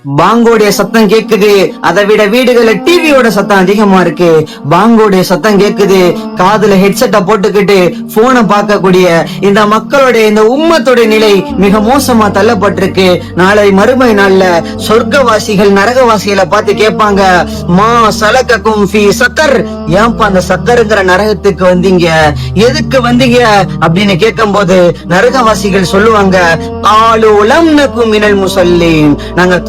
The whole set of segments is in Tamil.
பாங்கோடைய சத்தம் கேக்குது. அதை விட வீடுகள்ல டிவியோட சத்தம் அதிகமா இருக்கு. பாங்கோடைய சத்தம் கேக்குது, காதுல ஹெட்செட்டை போட்டுக்கிட்டு போனை பார்க்கக்கூடிய இந்த மக்களுடைய இந்த உம்மத்துடைய நிலை மிக மோசமா தள்ளப்பட்டிருக்கு. நாளை மறுமை நாள்ல சொர்க்கவாசிகள் நரகவாசிகளை பார்த்து கேட்பாங்க, மா சலகக்கும் ஃபீ சக்கர், ஏன்பா அந்த சக்கருங்கிற நரகத்துக்கு வந்தீங்க, எதுக்கு வந்தீங்க அப்படின்னு கேட்கும் போது நரகவாசிகள் சொல்லுவாங்க, ஆலு லம் நகும் மினல் முஸல்லீன், நாங்க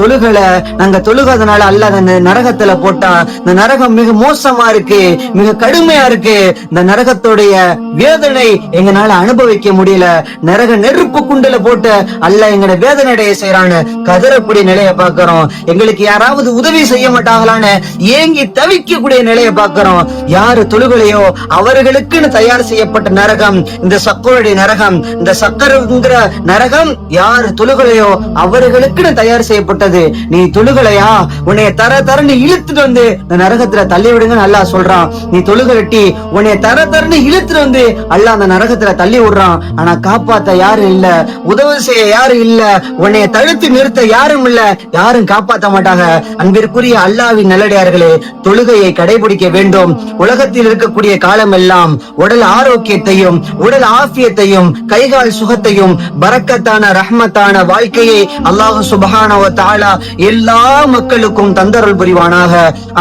தொழுகாதனால அல்லாஹ் அந்த நரகத்துல போட்டா. இந்த நரகம் மிக மோசமா இருக்கு, மிக கடுமையா இருக்கு. இந்த நரகத்துடைய வேதனை எங்களால அனுபவிக்க முடியல. நரக நெருப்பு குண்டுல போட்டு அல்லாஹ் எங்களை வேதனை அடைய செய்யறான்னு கதறக்கூடிய நிலையை பார்க்கிறோம். எங்களுக்கு யாராவது உதவி செய்ய மாட்டாங்களான்னு ஏங்கி தவிக்கக்கூடிய நிலையை பார்க்கிறோம். யாரு தொழுகலையோ அவர்களுக்குன்னு தயார் செய்யப்பட்ட நரகம் இந்த சக்கருடைய நரகம். இந்த சக்கருங்கிற நரகம் யாரு தொழுகலையோ அவர்களுக்குன்னு தயார் செய்யப்பட்டது. நீ தொழுகலையா, உன்னைய தரன்னு இழுத்துட்டு வந்து இந்த நரகத்துல தள்ளி விடுங்க அல்லாஹ் சொல்றான். நீ தொழுகலட்டி உன்னைய தரன்னு இழுத்துட்டு வந்து அல்லாஹ் அந்த நரகத்துல தள்ளி விடுறான். ஆனா காப்பாத்த யாரும் இல்ல, உதவி செய்ய யாரும் இல்ல, உன்னைய தடுத்து நிறுத்த யாரும் இல்ல, யாரும் காப்பாத்த மாட்டாங்க. அன்பிற்குரிய அல்லாஹ்வின் நல்லடியார்களே, தொழுகையை கடைபிடிக்க வேண்டும். உலகத்தில் இருக்கக்கூடிய காலம் எல்லாம் உடல் ஆரோக்கியத்தையும் உடல் ஆஃபியத்தையும் கைகால் சுகத்தையும் பரக்கத்தான ரஹ்மத்தான வாழ்க்கையை அல்லாஹ் சுப்ஹானஹு வ தஆலா எல்லா மக்களுக்கும் தந்தருள் புரிவானாக.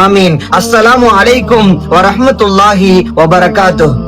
ஆமீன். அஸ்ஸலாமு அலைக்கும் வ ரஹ்மத்துல்லாஹி வ பரகாத்துஹு.